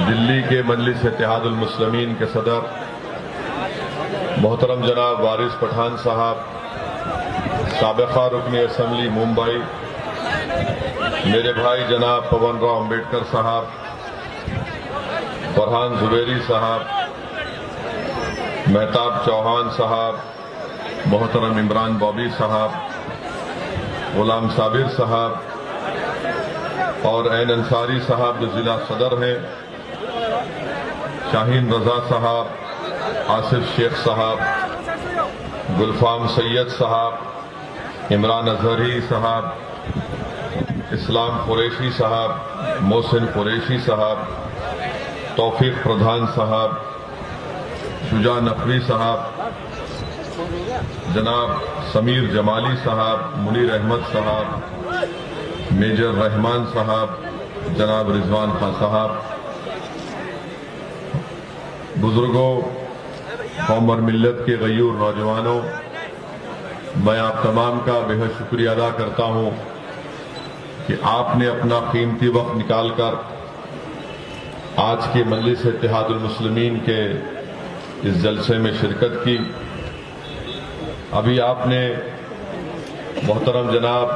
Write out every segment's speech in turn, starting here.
दिल्ली के मजलिस इत्तेहादुल मुस्लिमीन के सदर मोहतरम जनाब वारिस पठान साहब, साबिक़ा रुकनी असम्बली मुंबई मेरे भाई जनाब पवन राव अम्बेडकर साहब, फरहान जुबैरी साहब, मेहताब चौहान साहब, मोहतरम इमरान बॉबी साहब, गुलाम साबिर साहब और ऐन अंसारी साहब जो जिला सदर हैं, शाहीन रजा साहब, आसिफ शेख साहब, गुलफाम सैयद साहब, इमरान अजहरी साहब, इस्लाम कुरैशी साहब, मोहसिन कुरैशी साहब, तौफीक प्रधान साहब, शुजा नकवी साहब, जनाब समीर जमाली साहब, मुनीर अहमद साहब, मेजर रहमान साहब, जनाब रिजवान खान साहब, बुजुर्गों, कौम और मिल्लत के गयूर नौजवानों, मैं आप तमाम का बेहद शुक्रिया अदा करता हूं कि आपने अपना कीमती वक्त निकालकर आज के मजलिस इत्तेहादुल मुस्लिमीन के इस जलसे में शिरकत की। अभी आपने मोहतरम जनाब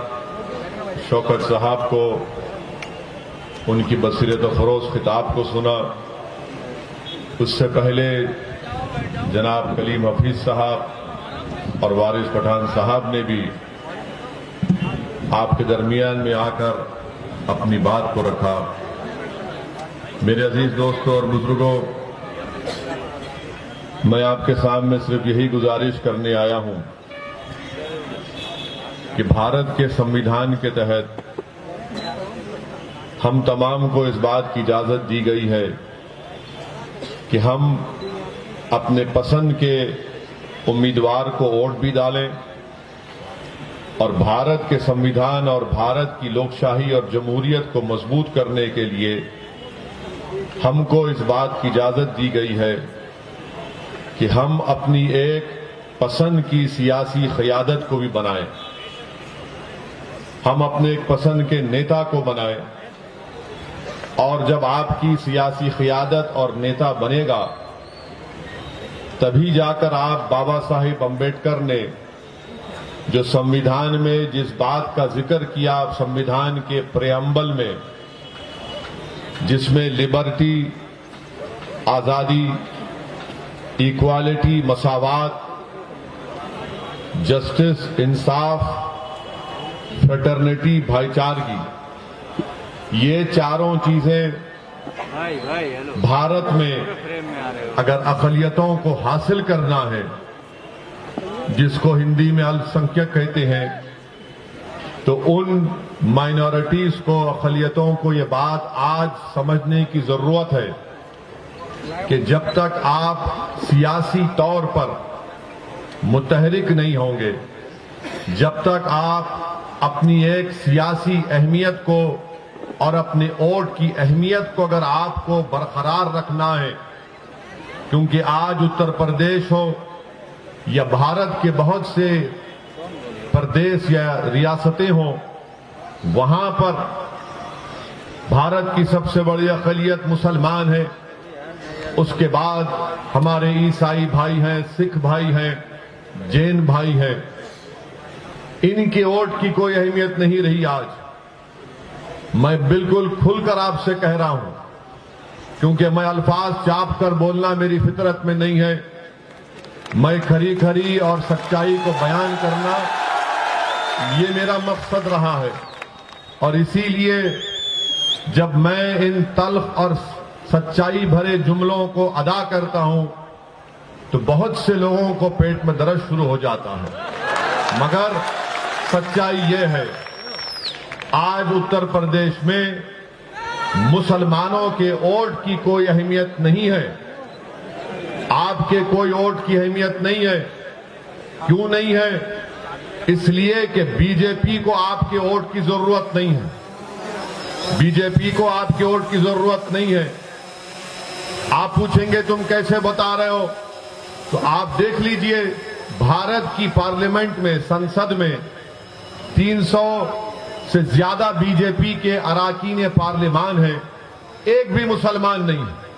शौकत साहब को उनकी बसीरत फरोज खिताब को सुना। उससे पहले जनाब कलीम हफीज साहब और वारिस पठान साहब ने भी आपके दरमियान में आकर अपनी बात को रखा। मेरे अजीज दोस्तों और बुजुर्गों, मैं आपके सामने सिर्फ यही गुजारिश करने आया हूं कि भारत के संविधान के तहत हम तमाम को इस बात की इजाजत दी गई है कि हम अपने पसंद के उम्मीदवार को वोट भी डालें और भारत के संविधान और भारत की लोकशाही और जमहूरियत को मजबूत करने के लिए हमको इस बात की इजाजत दी गई है कि हम अपनी एक पसंद की सियासी क़यादत को भी बनाएं, हम अपने एक पसंद के नेता को बनाएं और जब आपकी सियासी क़यादत और नेता बनेगा तभी जाकर आप बाबा साहिब अम्बेडकर ने जो संविधान में जिस बात का जिक्र किया संविधान के प्रेअम्बल में, जिसमें लिबर्टी, आजादी, इक्वालिटी, मसावात, जस्टिस, इंसाफ, फ्रेटर्निटी, भाईचारगी, ये चारों चीजें भारत में अगर अक़लियतों को हासिल करना है, जिसको हिंदी में अल्पसंख्यक कहते हैं, तो उन माइनॉरिटीज को, अक़लियतों को ये बात आज समझने की जरूरत है कि जब तक आप सियासी तौर पर मुतहरिक नहीं होंगे, जब तक आप अपनी एक सियासी अहमियत को और अपने वोट की अहमियत को अगर आपको बरकरार रखना है, क्योंकि आज उत्तर प्रदेश हो या भारत के बहुत से प्रदेश या रियासतें हों, वहां पर भारत की सबसे बड़ी अक़लियत मुसलमान है, उसके बाद हमारे ईसाई भाई हैं, सिख भाई हैं, जैन भाई हैं। इनके वोट की कोई अहमियत नहीं रही। आज मैं बिल्कुल खुलकर आपसे कह रहा हूं, क्योंकि मैं अल्फाज चाप कर बोलना मेरी फितरत में नहीं है। मैं खरी खरी और सच्चाई को बयान करना ये मेरा मकसद रहा है और इसीलिए जब मैं इन तल्ख और सच्चाई भरे जुमलों को अदा करता हूं तो बहुत से लोगों को पेट में दर्द शुरू हो जाता है। मगर सच्चाई ये है, आज उत्तर प्रदेश में मुसलमानों के वोट की कोई अहमियत नहीं है, आपके कोई वोट की अहमियत नहीं है। क्यों नहीं है? इसलिए कि बीजेपी को आपके वोट की जरूरत नहीं है। बीजेपी को आपके वोट की जरूरत नहीं है। आप पूछेंगे तुम कैसे बता रहे हो, तो आप देख लीजिए भारत की पार्लियामेंट में, संसद में 300 से ज्यादा बीजेपी के अरकान पार्लियामान हैं, एक भी मुसलमान नहीं है।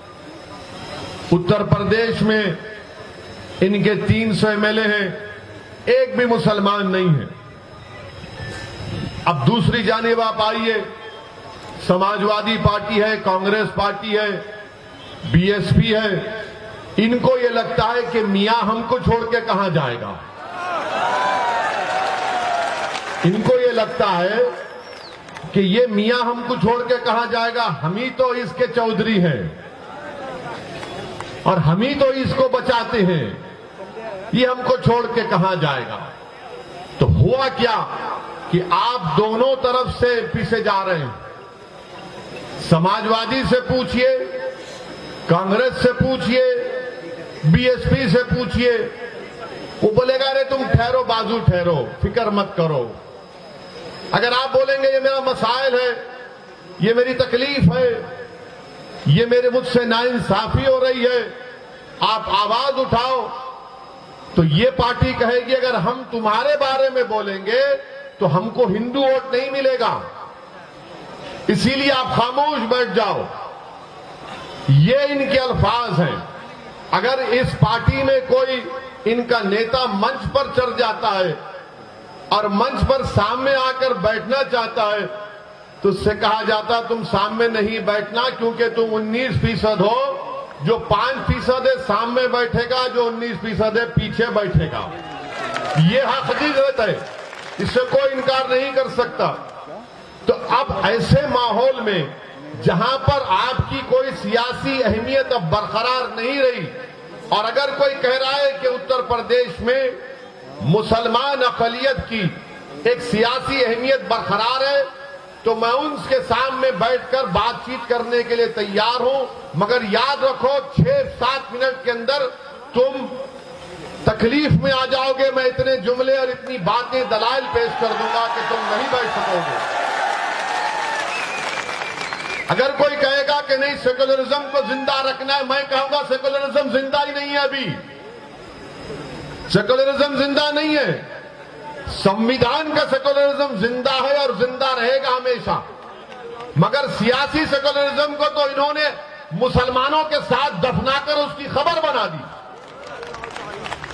उत्तर प्रदेश में इनके 300 एमएलए हैं, एक भी मुसलमान नहीं है। अब दूसरी जानिब आप आइए, समाजवादी पार्टी है, कांग्रेस पार्टी है, बीएसपी है, इनको ये लगता है कि मियां हमको छोड़ के कहां जाएगा। इनको ये लगता है कि ये मियां हमको छोड़ के कहां जाएगा, हम ही तो इसके चौधरी हैं और हम ही तो इसको बचाते हैं, ये हमको छोड़ के कहां जाएगा। तो हुआ क्या कि आप दोनों तरफ से पीछे जा रहे हैं। समाजवादी से पूछिए, कांग्रेस से पूछिए, बीएसपी से पूछिए, वो बोलेगा अरे तुम ठहरो, बाजू ठहरो, फिक्र मत करो। अगर आप बोलेंगे ये मेरा मसाइल है, ये मेरी तकलीफ है, ये मेरे मुझसे नाइंसाफी हो रही है, आप आवाज उठाओ, तो ये पार्टी कहेगी अगर हम तुम्हारे बारे में बोलेंगे तो हमको हिंदू वोट नहीं मिलेगा, इसीलिए आप खामोश बैठ जाओ। ये इनके अल्फाज हैं। अगर इस पार्टी में कोई इनका नेता मंच पर चढ़ जाता है और मंच पर सामने आकर बैठना चाहता है तो उससे कहा जाता तुम सामने नहीं बैठना, क्योंकि तुम 19% हो, जो 5% है सामने बैठेगा, जो 19% है पीछे बैठेगा। ये हकीकत है, इससे कोई इनकार नहीं कर सकता। तो अब ऐसे माहौल में जहां पर आपकी कोई सियासी अहमियत अब बरकरार नहीं रही, और अगर कोई कह रहा है कि उत्तर प्रदेश में मुसलमान अक़लियत की एक सियासी अहमियत बरकरार है, तो मैं उनके सामने बैठकर बातचीत करने के लिए तैयार हूं, मगर याद रखो 6-7 मिनट के अंदर तुम तकलीफ में आ जाओगे। मैं इतने जुमले और इतनी बातें दलाइल पेश कर दूंगा कि तुम नहीं बैठ सकोगे। अगर कोई कहेगा कि नहीं सेकुलरिज्म को जिंदा रखना है, मैं कहूंगा सेकुलरिज्म जिंदा ही नहीं है। अभी सेकुलरिज्म जिंदा नहीं है, संविधान का सेकुलरिज्म जिंदा है और जिंदा रहेगा हमेशा। मगर सियासी सेकुलरिज्म को तो इन्होंने मुसलमानों के साथ दफनाकर उसकी खबर बना दी,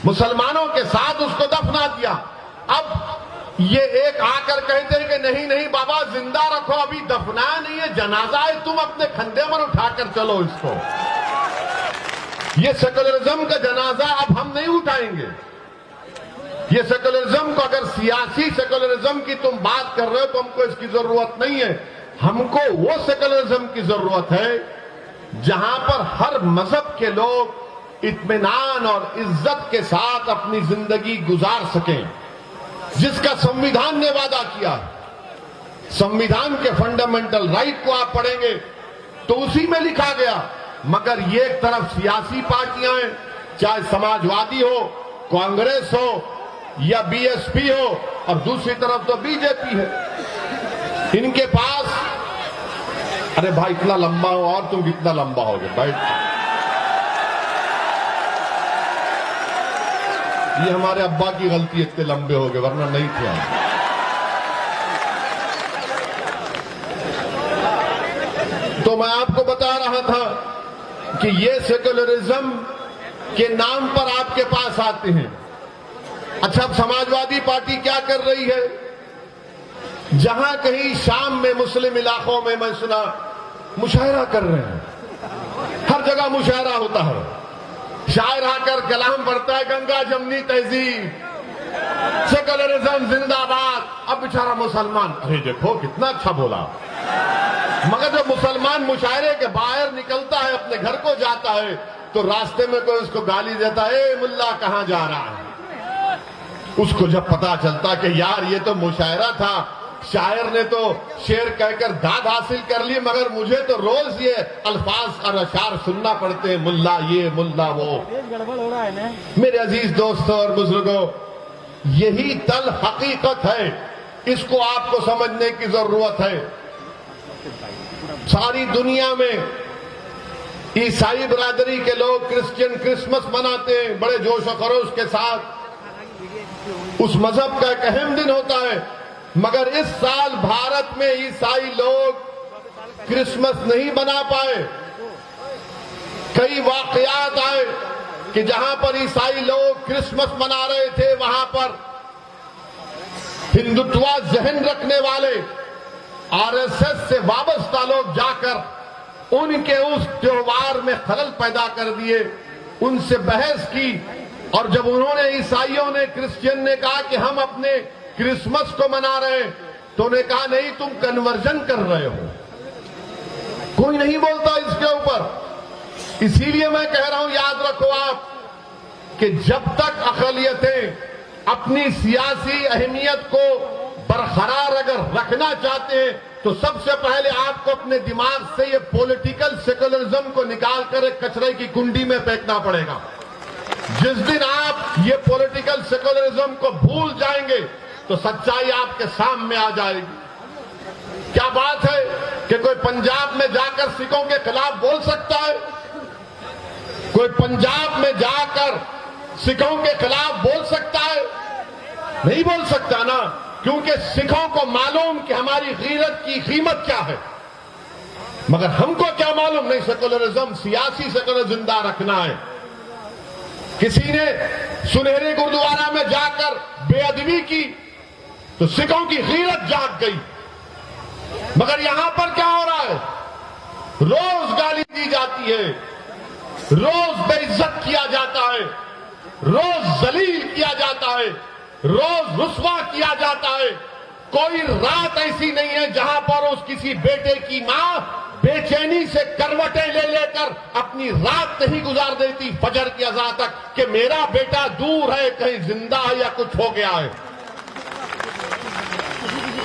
मुसलमानों के साथ उसको दफना दिया। अब ये एक आकर कहते हैं कि नहीं नहीं बाबा जिंदा रखो, अभी दफनाया नहीं है, जनाजा है, तुम अपने कंधे पर उठाकर चलो इसको। ये सेकुलरिज्म का जनाजा अब हम नहीं उठाएंगे। ये सेकुलरिज्म को, अगर सियासी सेकुलरिज्म की तुम बात कर रहे हो तो हमको इसकी जरूरत नहीं है। हमको वो सेकुलरिज्म की जरूरत है जहां पर हर मजहब के लोग इत्मीनान और इज्जत के साथ अपनी जिंदगी गुजार सकें, जिसका संविधान ने वादा किया। संविधान के फंडामेंटल राइट को आप पढ़ेंगे तो उसी में लिखा गया। मगर ये एक तरफ सियासी पार्टियां हैं, चाहे समाजवादी हो, कांग्रेस हो या बीएसपी हो, और दूसरी तरफ तो बीजेपी है। इनके पास अरे भाई इतना लंबा हो और तुम कितना लंबा होगे भाई। ये हमारे अब्बा की गलती, इतने लंबे हो गए, वरना नहीं थे। तो मैं आपको बता रहा था कि ये सेकुलरिज्म के नाम पर आपके पास आते हैं। अच्छा, अब समाजवादी पार्टी क्या कर रही है? जहां कहीं शाम में मुस्लिम इलाकों में मैं सुना मुशायरा कर रहे हैं, हर जगह मुशायरा होता है। शायर आकर कलाम पढ़ता है, गंगा जमनी तहजीब, सेकुलरिज्म जिंदाबाद। अब बेचारा मुसलमान, अरे देखो कितना अच्छा बोला। मगर जब मुसलमान मुशायरे के बाहर निकलता है, अपने घर को जाता है, तो रास्ते में कोई उसको गाली देता है, ए मुल्ला कहां जा रहा है। उसको जब पता चलता कि यार ये तो मुशायरा था, शायर ने तो शेर कहकर दाद हासिल कर ली, मगर मुझे तो रोज ये अल्फाज और अशार सुनना पड़ते हैं, मुल्ला ये मुल्ला वो। गड़बड़ हो रहा है ना। मेरे अजीज दोस्तों और बुजुर्गों, यही तल हकीकत है, इसको आपको समझने की जरूरत है। सारी दुनिया में ईसाई बिरादरी के लोग क्रिश्चियन क्रिसमस मनाते हैं बड़े जोश और खरोश के साथ। उस मजहब का एक अहम दिन होता है, मगर इस साल भारत में ईसाई लोग क्रिसमस नहीं मना पाए। कई वाकयात आए कि जहां पर ईसाई लोग क्रिसमस मना रहे थे, वहां पर हिंदुत्वा जहन रखने वाले आरएसएस से वाबस्ता लोग जाकर उनके उस त्योहार में खलल पैदा कर दिए, उनसे बहस की। और जब उन्होंने, ईसाइयों ने, क्रिश्चियन ने कहा कि हम अपने क्रिसमस को मना रहे हैं, तो उन्हें कहा नहीं, तुम कन्वर्जन कर रहे हो। कोई नहीं बोलता इसके ऊपर। इसीलिए मैं कह रहा हूं, याद रखो आप कि जब तक अक़लियतें अपनी सियासी अहमियत को बरकरार अगर रखना चाहते हैं, तो सबसे पहले आपको अपने दिमाग से ये पॉलिटिकल सेकुलरिज्म को निकालकर एक कचरे की कुंडी में फेंकना पड़ेगा। जिस दिन आप ये पॉलिटिकल सेकुलरिज्म को भूल जाएंगे, तो सच्चाई आपके सामने आ जाएगी। क्या बात है कि कोई पंजाब में जाकर सिखों के खिलाफ बोल सकता है? कोई पंजाब में जाकर सिखों के खिलाफ बोल सकता है? नहीं बोल सकता ना, क्योंकि सिखों को मालूम कि हमारी गीरत की कीमत क्या है। मगर हमको क्या मालूम? नहीं, सेकुलरिज्म, सियासी सेकुलर जिंदा रखना है। किसी ने सुनहरे गुरुद्वारा में जाकर बेअदबी की तो सिखों की गीरत जाग गई। मगर यहां पर क्या हो रहा है? रोज गाली दी जाती है, रोज बेइज्जत किया जाता है, रोज जलील किया जाता है, रोज रुस्वा किया जाता है। कोई रात ऐसी नहीं है जहां पर उस किसी बेटे की मां बेचैनी से करवटें ले लेकर अपनी रात नहीं गुजार देती फजर की अज़ान तक कि मेरा बेटा दूर है, कहीं जिंदा है या कुछ हो गया है।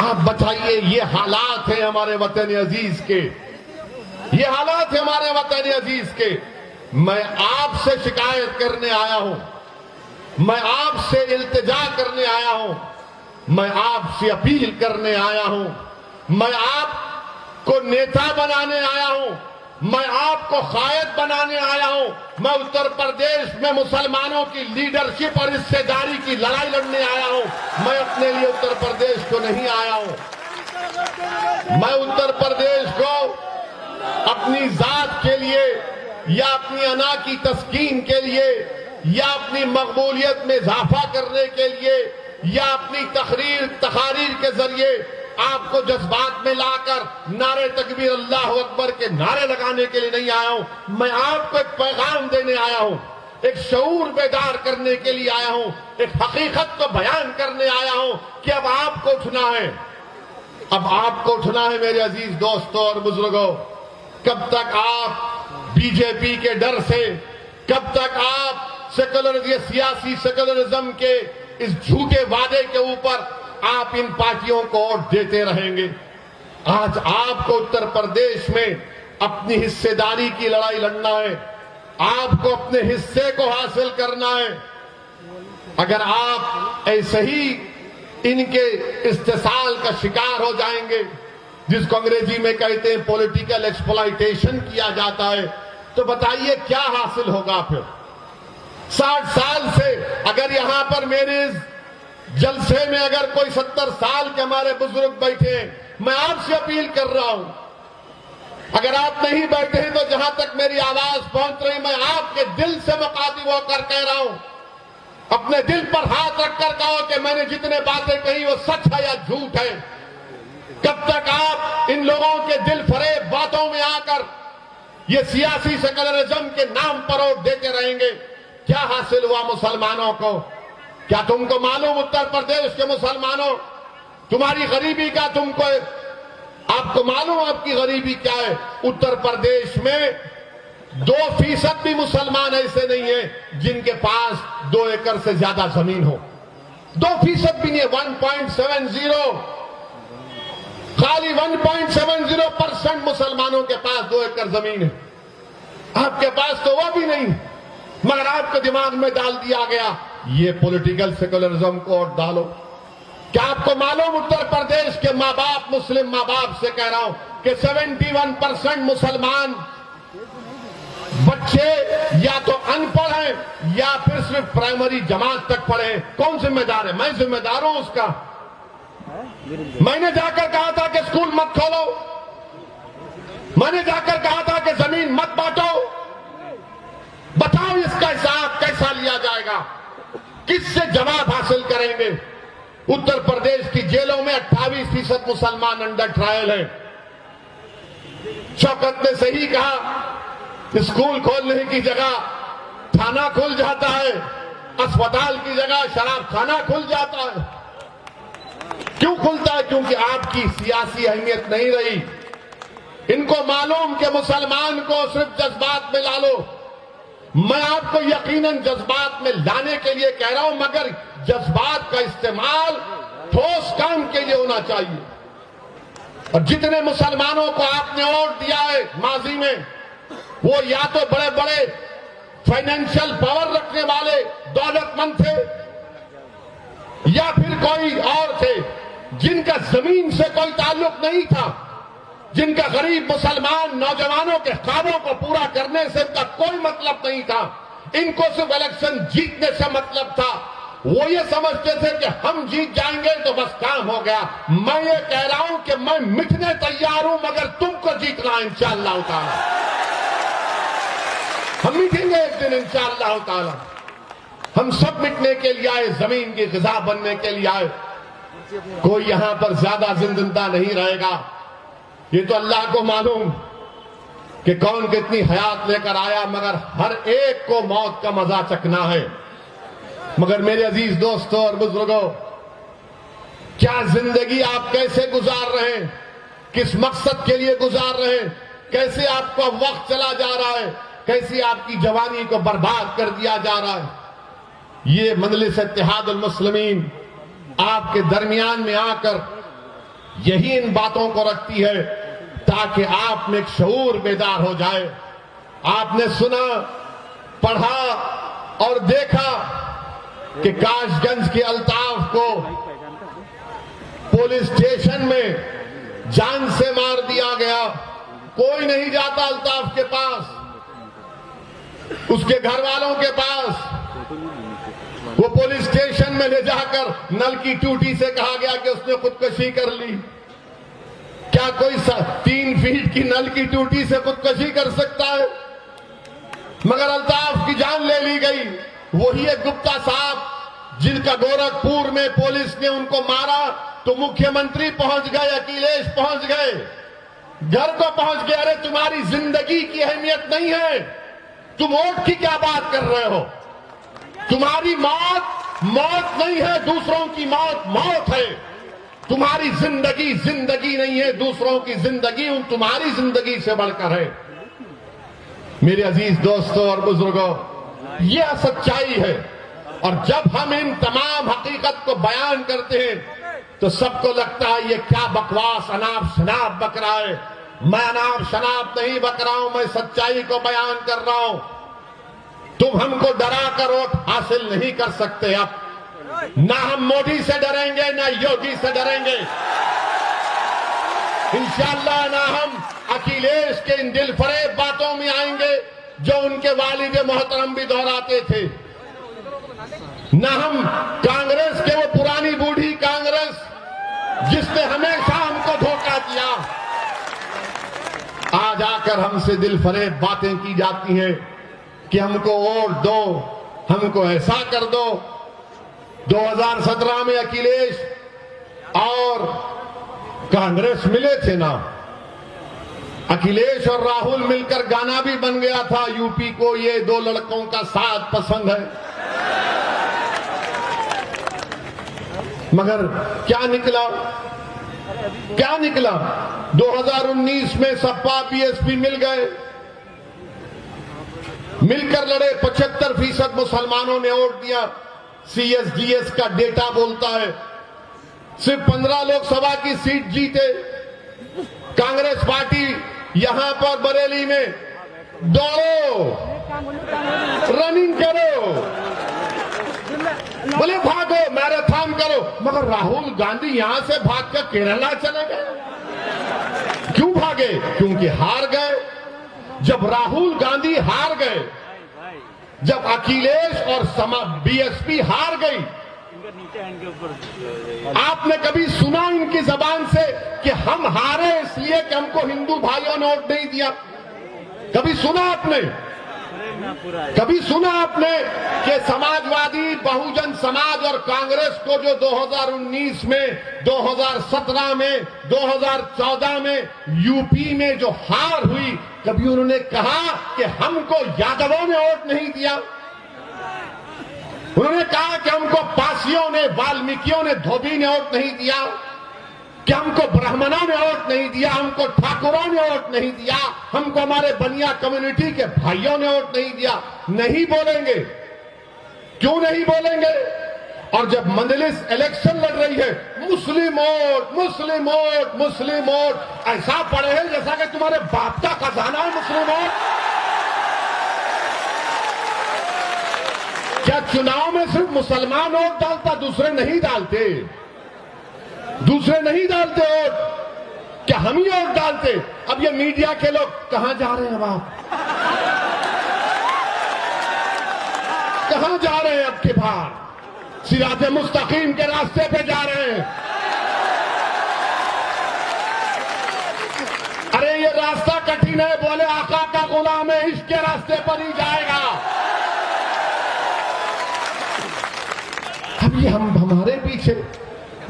आप बताइए, ये हालात हैं हमारे वतन अजीज के, ये हालात हैं हमारे वतन अजीज के। मैं आपसे शिकायत करने आया हूं, मैं आपसे इल्तिजा करने आया हूं, मैं आपसे अपील करने आया हूं, मैं आपको नेता बनाने आया हूं, मैं आपको कायद बनाने आया हूं। मैं उत्तर प्रदेश में मुसलमानों की लीडरशिप और हिस्सेदारी की लड़ाई लड़ने आया हूं। मैं अपने लिए उत्तर प्रदेश को नहीं आया हूं। मैं उत्तर प्रदेश को अपनी जात के लिए या अपनी अना की तस्कीन के लिए या अपनी मकबूलियत में इजाफा करने के लिए या अपनी तकारीर के जरिए आपको जज्बात में लाकर नारे तकबीर अल्लाह अकबर के नारे लगाने के लिए नहीं आया हूं। मैं आपको एक पैगाम देने आया हूं, एक शऊर बेदार करने के लिए आया हूं, एक हकीकत को बयान करने आया हूं कि अब आपको उठना है, अब आपको उठना है मेरे अजीज दोस्तों और बुजुर्गों। कब तक आप बीजेपी के डर से, कब तक आप सियासी सेकुलरिज्म के इस झूठे वादे के ऊपर आप इन पार्टियों को वोट देते रहेंगे? आज आपको उत्तर प्रदेश में अपनी हिस्सेदारी की लड़ाई लड़ना है, आपको अपने हिस्से को हासिल करना है। अगर आप ऐसे ही इनके इस्तेसाल का शिकार हो जाएंगे, जिसको अंग्रेजी में कहते हैं पॉलिटिकल एक्सप्लॉयटेशन किया जाता है, तो बताइए क्या हासिल होगा फिर? 60 साल से अगर यहां पर मेरे जलसे में अगर कोई 70 साल के हमारे बुजुर्ग बैठे हैं, मैं आपसे अपील कर रहा हूं, अगर आप नहीं बैठे हैं तो जहां तक मेरी आवाज पहुंच रही, मैं आपके दिल से मुखातिब होकर कह रहा हूं, अपने दिल पर हाथ रखकर कहो कि मैंने जितने बातें कही वो सच है या झूठ है। कब तक आप इन लोगों के दिल फरेब बातों में आकर ये सियासी सेकुलरिज्म के नाम पर वोट देते रहेंगे? क्या हासिल हुआ मुसलमानों को? क्या तुमको मालूम उत्तर प्रदेश के मुसलमानों, तुम्हारी गरीबी का आपको मालूम आपकी गरीबी क्या है? उत्तर प्रदेश में 2% भी मुसलमान ऐसे नहीं है जिनके पास 2 एकड़ से ज्यादा जमीन हो। 2% भी नहीं है, 1.70, खाली 1.70% मुसलमानों के पास 2 एकड़ जमीन है। आपके पास तो वो भी नहीं, मगर आपके दिमाग में डाल दिया गया ये पॉलिटिकल सेकुलरिज्म को वोट डालो। क्या आपको मालूम उत्तर प्रदेश के माँ बाप, मुस्लिम माँ बाप से कह रहा हूं कि 71% मुसलमान बच्चे या तो अनपढ़ हैं या फिर सिर्फ प्राइमरी जमात तक पढ़े हैं। कौन जिम्मेदार है? मैं जिम्मेदार हूं उसका। मैंने जाकर कहा था कि स्कूल मत खोलो, मैंने जाकर कहा था कि जमीन मत बांटो, किससे जवाब हासिल करेंगे? उत्तर प्रदेश की जेलों में 28% मुसलमान अंडर ट्रायल हैं। शौकत ने सही कहा, स्कूल खोलने की जगह थाना खुल जाता है, अस्पताल की जगह शराब खाना खुल जाता है। क्यों खुलता है? क्योंकि आपकी सियासी अहमियत नहीं रही। इनको मालूम कि मुसलमान को सिर्फ जज्बात में ला लो। मैं आपको यकीनन जज्बात में लाने के लिए कह रहा हूं, मगर जज्बात का इस्तेमाल ठोस काम के लिए होना चाहिए। और जितने मुसलमानों को आपने वोट दिया है माजी में, वो या तो बड़े बड़े फाइनेंशियल पावर रखने वाले दौलतमंद थे, या फिर कोई और थे जिनका जमीन से कोई ताल्लुक नहीं था, जिनका गरीब मुसलमान नौजवानों के ख्वाबों को पूरा करने से इनका कोई मतलब नहीं था। इनको सिर्फ इलेक्शन जीतने से मतलब था। वो ये समझते थे कि हम जीत जाएंगे तो बस काम हो गया। मैं ये कह रहा हूं कि मैं मिटने तैयार हूं, मगर तुमको जीतना है इंशाअल्लाह ताला। हम मिटेंगे एक दिन इंशाअल्लाह ताला। हम सब मिटने के लिए आए, जमीन की ग़िज़ा बनने के लिए आए। कोई यहां पर ज्यादा जिंदा नहीं रहेगा। ये तो अल्लाह को मालूम कि कौन कितनी हयात लेकर आया, मगर हर एक को मौत का मजा चखना है। मगर मेरे अजीज दोस्तों और बुजुर्गों, क्या जिंदगी आप कैसे गुजार रहे हैं, किस मकसद के लिए गुजार रहे हैं, कैसे आपका वक्त चला जा रहा है, कैसी आपकी जवानी को बर्बाद कर दिया जा रहा है। ये मजलिस इत्तेहादुल मुस्लिमीन आपके दरमियान में आकर यही इन बातों को रखती है ताकि आप में एक शऊर बेदार हो जाए। आपने सुना, पढ़ा और देखा कि काशगंज के अल्ताफ को पुलिस स्टेशन में जान से मार दिया गया। कोई नहीं जाता अल्ताफ के पास, उसके घर वालों के पास। वो पुलिस स्टेशन में ले जाकर नल की टूटी से कहा गया कि उसने खुदकुशी कर ली। क्या कोई 3 फीट की नल की टूटी से खुदकुशी कर सकता है? मगर अल्ताफ की जान ले ली गई। वही एक गुप्ता साहब जिनका गोरखपुर में पुलिस ने उनको मारा तो मुख्यमंत्री पहुंच गए, अखिलेश पहुंच गए, घर को पहुंच गए। अरे तुम्हारी जिंदगी की अहमियत नहीं है, तुम वोट की क्या बात कर रहे हो? तुम्हारी मौत मौत नहीं है, दूसरों की मौत मौत है। तुम्हारी जिंदगी जिंदगी नहीं है, दूसरों की जिंदगी उन तुम्हारी जिंदगी से बढ़कर है। मेरे अजीज दोस्तों और बुजुर्गों, यह सच्चाई है। और जब हम इन तमाम हकीकत को बयान करते हैं तो सबको लगता है ये क्या बकवास अनाप शनाप बक रहा है। मैं अनाप शनाप नहीं बक रहा हूं, मैं सच्चाई को बयान कर रहा हूं। तुम हमको डरा कर वोट हासिल नहीं कर सकते। अब ना हम मोदी से डरेंगे ना योगी से डरेंगे, इंशाअल्लाह ना हम अखिलेश के इन दिलफरेब बातों में आएंगे जो उनके वालिद मोहतरम भी दोहराते थे, ना हम कांग्रेस के वो पुरानी बूढ़ी कांग्रेस जिसने हमेशा हमको धोखा दिया। आज आकर हमसे दिलफरेब बातें की जाती हैं कि हमको वोट दो, हमको ऐसा कर दो। 2017 में अखिलेश और कांग्रेस मिले थे ना, अखिलेश और राहुल मिलकर गाना भी बन गया था, यूपी को ये 2 लड़कों का साथ पसंद है। मगर क्या निकला? क्या निकला? 2019 में सपा बीएसपी मिल गए, मिलकर लड़े। 75% मुसलमानों ने वोट दिया। सीएसडीएस का डेटा बोलता है सिर्फ 15 लोकसभा की सीट जीते। कांग्रेस पार्टी यहां पर बरेली में दौड़ो, रनिंग करो, बोले भागो, मैराथन करो, मगर राहुल गांधी यहां से भागकर केरला चले गए। क्यों भागे? क्योंकि हार गए। जब राहुल गांधी हार गए, जब अखिलेश और बीएसपी हार गई, आपने कभी सुना इनकी जबान से कि हम हारे इसलिए कि हमको हिंदू भाइयों ने वोट नहीं दिया? कभी सुना आपने? कभी सुना आपने कि समाजवादी, बहुजन समाज और कांग्रेस को जो 2019 में, 2017 में, 2014 में यूपी में जो हार हुई, कभी उन्होंने कहा कि हमको यादवों ने वोट नहीं दिया? उन्होंने कहा कि हमको पासियों ने, वाल्मीकियों ने, धोबी ने वोट नहीं दिया, कि हमको ब्राह्मणों ने वोट नहीं दिया, हमको ठाकुरों ने वोट नहीं दिया, हमको हमारे बनिया कम्युनिटी के भाइयों ने वोट नहीं दिया? नहीं बोलेंगे। क्यों नहीं बोलेंगे? और जब मंजलिस इलेक्शन लड़ रही है, मुस्लिम वोट, मुस्लिम वोट, मुस्लिम वोट, ऐसा पड़े हैं जैसा कि तुम्हारे बाप का खजाना है मुस्लिम वोट। क्या चुनाव में सिर्फ मुसलमान वोट डालता, दूसरे नहीं डालते? दूसरे नहीं डालते वोट? क्या हम ही वोट डालते? अब ये मीडिया के लोग कहां जा रहे हैं? अब आप कहां जा रहे हैं? अब के बाहर सिराज मुस्तकीम के रास्ते पे जा रहे हैं। अरे ये रास्ता कठिन है, बोले आका का गुलाम है, इसके रास्ते पर ही जाएगा। अब ये हमारे पीछे,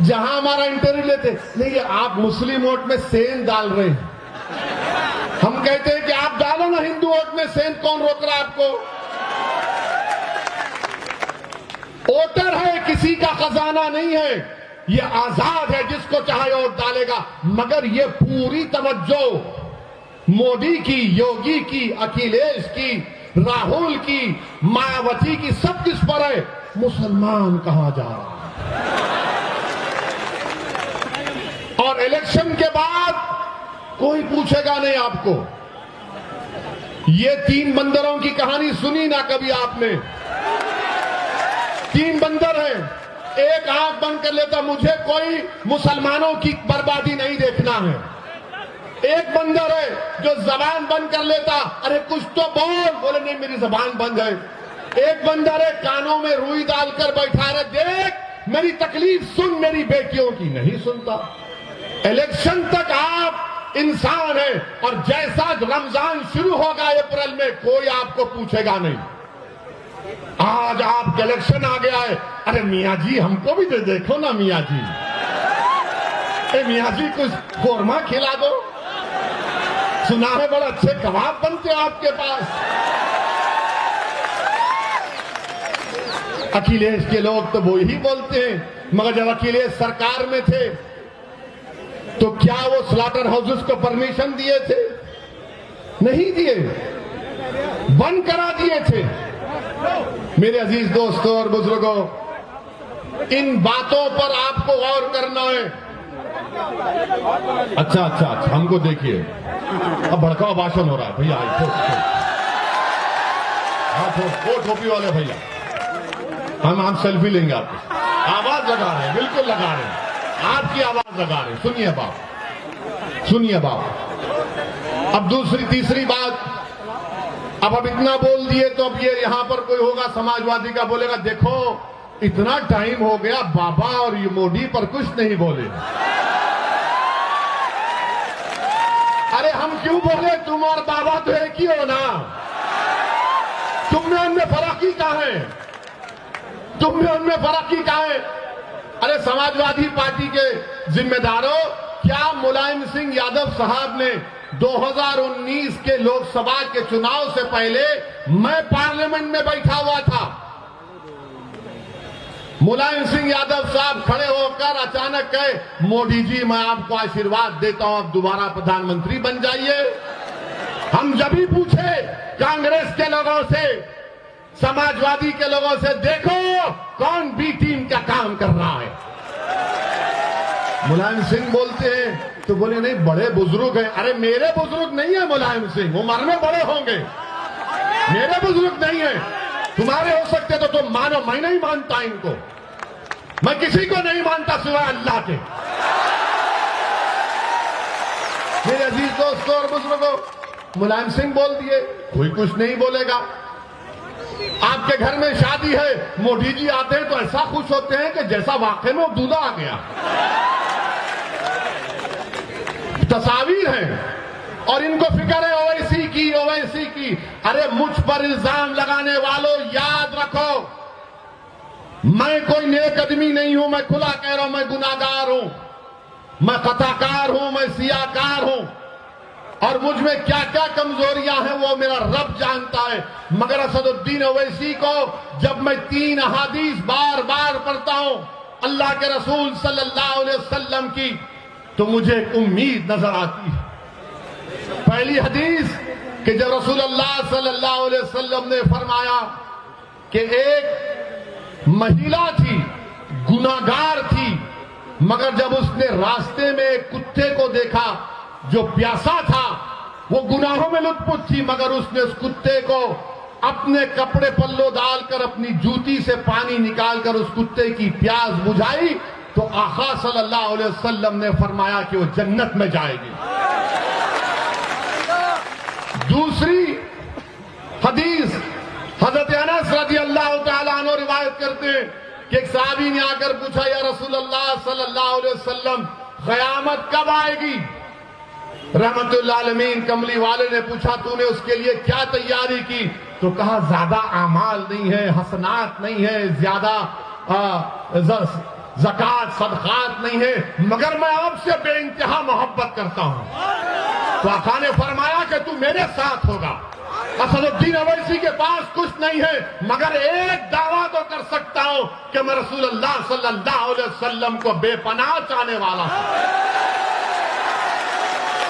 जहां हमारा इंटरव्यू लेते, नहीं आप मुस्लिम वोट में सेंध डाल रहे हैं, हम कहते हैं कि आप डालो ना हिंदू वोट में सेंध, कौन रोक रहा है आपको? वोटर है, किसी का खजाना नहीं है, ये आजाद है, जिसको चाहे वोट डालेगा। मगर ये पूरी तवज्जो मोदी की, योगी की, अखिलेश की, राहुल की, मायावती की, सब किस पर है? मुसलमान कहां जा रहा है? और इलेक्शन के बाद कोई पूछेगा नहीं आपको। ये 3 बंदरों की कहानी सुनी ना कभी आपने? 3 बंदर हैं, एक आंख बंद कर लेता, मुझे कोई मुसलमानों की बर्बादी नहीं देखना है। एक बंदर है जो जबान बंद कर लेता, अरे कुछ तो बोल, बोले नहीं मेरी जबान बंद है। एक बंदर है कानों में रुई डालकर बैठा रहे, देख मेरी तकलीफ सुन मेरी बेटियों की, नहीं सुनता। इलेक्शन तक आप इंसान हैं, और जैसा रमजान शुरू होगा अप्रैल में, कोई आपको पूछेगा नहीं। आज आपका इलेक्शन आ गया है, अरे मियाँ जी हमको भी देखो ना मियाँ जी, मियाँ जी कुछ कोरमा खिला दो, सुना है बड़े अच्छे कबाब बनते हैं आपके पास। अखिलेश के लोग तो वो ही बोलते हैं, मगर जब अखिलेश सरकार में थे तो क्या वो स्लॉटर हाउसेस को परमिशन दिए थे? नहीं दिए, बंद करा दिए थे। मेरे अजीज दोस्तों और बुजुर्गों, इन बातों पर आपको गौर करना है। अच्छा, हमको देखिए, अब भड़काऊ भाषण हो रहा है भैया। वो टोपी वाले भैया, हम सेल्फी लेंगे आपको। आवाज लगा रहे हैं, बिल्कुल लगा रहे हैं, आपकी आवाज लगा रहे हैं। सुनिए बाप, सुनिए बाप। अब दूसरी तीसरी बात, अब इतना बोल दिए तो अब ये यहां पर कोई होगा समाजवादी का, बोलेगा देखो इतना टाइम हो गया, बाबा और ये मोदी पर कुछ नहीं बोले। अरे हम क्यों बोले? तुम और बाबा तो एक ही हो ना, तुम में उनमें फर्क ही कहां है? तुम में उनमें फर्क ही कहां है? अरे समाजवादी पार्टी के जिम्मेदारों, क्या मुलायम सिंह यादव साहब ने 2019 के लोकसभा के चुनाव से पहले, मैं पार्लियामेंट में बैठा हुआ था, मुलायम सिंह यादव साहब खड़े होकर अचानक कहे मोदी जी मैं आपको आशीर्वाद देता हूं, आप दोबारा प्रधानमंत्री बन जाइए। हम जब भी पूछे कांग्रेस के लोगों से, समाजवादी के लोगों से, देखो कौन बी टीम का काम कर रहा है, मुलायम सिंह बोलते हैं तो बोले नहीं बड़े बुजुर्ग हैं। अरे मेरे बुजुर्ग नहीं है मुलायम सिंह, उम्र में बड़े होंगे, मेरे बुजुर्ग नहीं है। तुम्हारे हो सकते तो तुम मानो, मैं नहीं मानता इनको, मैं किसी को नहीं मानता सिवाय अल्लाह के। मेरे अजीज दोस्तों और बुजुर्गों, मुलायम सिंह बोल दिए, कोई कुछ नहीं बोलेगा। आपके घर में शादी है, मोदी जी आते हैं तो ऐसा खुश होते हैं कि जैसा वाकई में दूल्हा आ गया। तस्वीर है और इनको फिक्र है ओवैसी की, ओवैसी की। अरे मुझ पर इल्जाम लगाने वालों, याद रखो, मैं कोई नेक आदमी नहीं हूं। मैं खुला कह रहा हूं, मैं गुनाहगार हूं, मैं खताकार हूं, मैं सियाकार हूं, और मुझ में क्या क्या कमजोरियां हैं वो मेरा रब जानता है। मगर असदुद्दीन ओवैसी को जब मैं 3 अहादीस बार बार पढ़ता हूं अल्लाह के रसूल सल्लल्लाहु अलैहि वसल्लम की, तो मुझे एक उम्मीद नजर आती है। पहली हदीस कि जब रसूलुल्लाह सल्लल्लाहु अलैहि वसल्लम ने फरमाया कि एक महिला थी, गुनाहगार थी, मगर जब उसने रास्ते में एक कुत्ते को देखा जो प्यासा था, वो गुनाहों में लुत्फुत थी, मगर उसने उस कुत्ते को अपने कपड़े पल्लो डालकर अपनी जूती से पानी निकालकर उस कुत्ते की प्यास बुझाई, तो आका सल्लल्लाहु अलैहि वसल्लम ने फरमाया कि वो जन्नत में जाएगी। दूसरी हदीस हजरत अनस रज़ियल्लाहु ताला अन्हु रिवायत करते हैं कि एक सहाबी ने आकर पूछा, या रसूलल्लाह सल्लल्लाहु अलैहि वसल्लम, क़यामत कब आएगी? रहमतुल्लाह अलमीन कमली वाले ने पूछा, तूने उसके लिए क्या तैयारी की? तो कहा, ज्यादा आमाल नहीं है, हसनात नहीं है, ज्यादा ज़कात सदकात नहीं है, मगर मैं आपसे बेइंतहा मोहब्बत करता हूं। तो आका ने फरमाया कि तू मेरे साथ होगा। असदुद्दीन ओवैसी के पास कुछ नहीं है, मगर एक दावा तो कर सकता हूं कि मैं रसूलुल्लाह सल्लल्लाहु अलैहि वसल्लम को बेपनाह चाहने वाला हूं।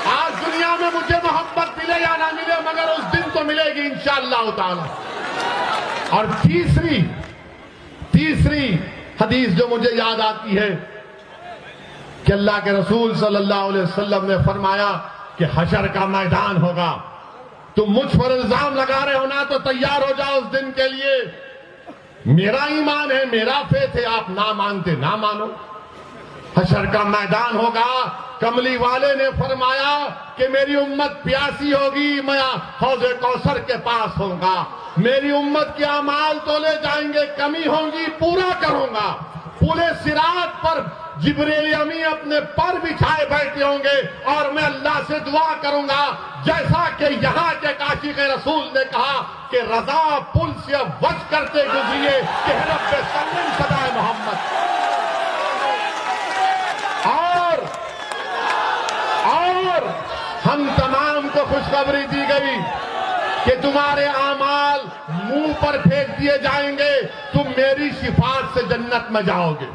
आज दुनिया में मुझे मोहब्बत मिले या ना मिले, मगर उस दिन तो मिलेगी इंशाअल्लाह ताला। और तीसरी हदीस जो मुझे याद आती है कि अल्लाह के रसूल सल्लल्लाहु अलैहि वसल्लम ने फरमाया कि हशर का मैदान होगा, तुम मुझ पर इल्जाम लगा रहे हो ना, तो तैयार हो जाओ उस दिन के लिए। मेरा ईमान है, मेरा फेथ है, आप ना मानते ना मानो। हशर का मैदान होगा, कमली वाले ने फरमाया कि मेरी उम्मत प्यासी होगी, मैं हौज़े कौसर के पास होगा, मेरी उम्मत के अमाल तोले जाएंगे, कमी होगी पूरा करूंगा। पूरे सिरात पर जिब्रील अमी अपने पर बिछाए बैठे होंगे और मैं अल्लाह से दुआ करूंगा, जैसा कि यहाँ के काशिक़ रसूल ने कहा कि रजा पुल से वज करते गुजरिए कि रब्बे सल्लम सदाए मोहम्मद। और हम तमाम को खुशखबरी दी गई कि तुम्हारे आमाल मुंह पर फेंक दिए जाएंगे, तुम मेरी शिफात से जन्नत में जाओगे।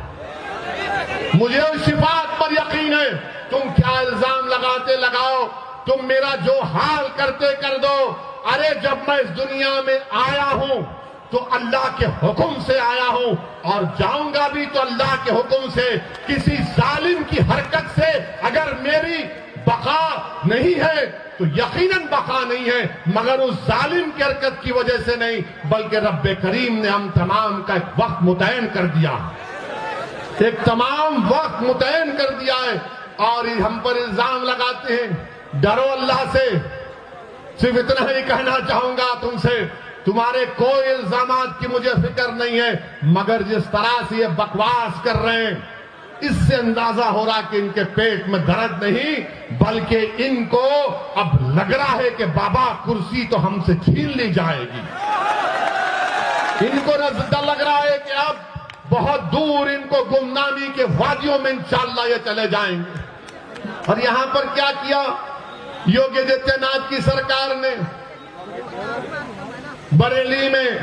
मुझे उस शिफात पर यकीन है। तुम क्या इल्जाम लगाते लगाओ, तुम मेरा जो हाल करते कर दो। अरे जब मैं इस दुनिया में आया हूं तो अल्लाह के हुक्म से आया हूं और जाऊंगा भी तो अल्लाह के हुक्म से। किसी जालिम की हरकत से अगर मेरी बका नहीं है तो यकीनन बका नहीं है, मगर उस जालिम की हरकत की वजह से नहीं, बल्कि रब्बे करीम ने हम तमाम का एक वक्त मुतयन कर दिया, एक तमाम वक्त मुतयन कर दिया है। और हम पर इल्जाम लगाते हैं, डरो अल्लाह से। सिर्फ इतना ही कहना चाहूंगा तुमसे, तुम्हारे कोई इल्जामात की मुझे फिक्र नहीं है, मगर जिस तरह से ये बकवास कर रहे हैं, इससे अंदाजा हो रहा कि इनके पेट में दर्द नहीं, बल्कि इनको अब लग रहा है कि बाबा कुर्सी तो हमसे छीन ली जाएगी। इनको डर लग रहा है कि अब बहुत दूर इनको गुमनामी के वादियों में इंशाअल्लाह ये चले जाएंगे। और यहां पर क्या किया योगी आदित्यनाथ की सरकार ने? बरेली में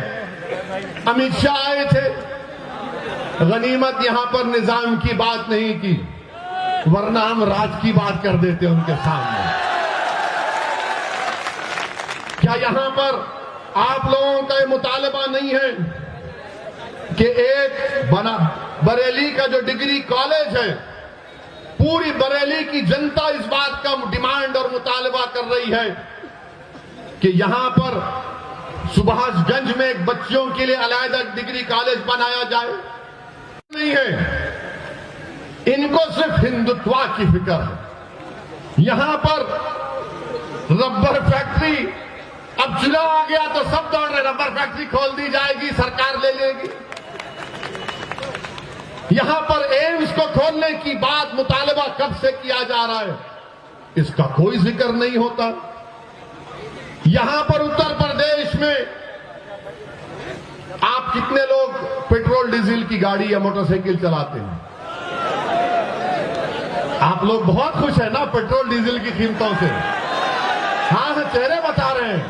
अमित शाह आए थे, गनीमत यहां पर निजाम की बात नहीं की, वरना हम राज की बात कर देते उनके सामने। क्या यहां पर आप लोगों का ये मुतालबा नहीं है कि एक बरेली का जो डिग्री कॉलेज है, पूरी बरेली की जनता इस बात का डिमांड और मुतालबा कर रही है कि यहां पर सुभाषगंज में एक बच्चों के लिए अलग डिग्री कॉलेज बनाया जाए? नहीं है, इनको सिर्फ हिंदुत्व की फिक्र है। यहां पर रबर फैक्ट्री, अब चुनाव आ गया तो सब दौड़ रहे, रबर फैक्ट्री खोल दी जाएगी, सरकार ले लेगी। यहां पर एम्स को खोलने की बात मुतालबा कब से किया जा रहा है, इसका कोई जिक्र नहीं होता। यहां पर उत्तर प्रदेश में आप कितने लोग पेट्रोल डीजल की गाड़ी या मोटरसाइकिल चलाते हैं? आप लोग बहुत खुश हैं ना पेट्रोल डीजल की कीमतों से? हाँ, चेहरे बता रहे हैं।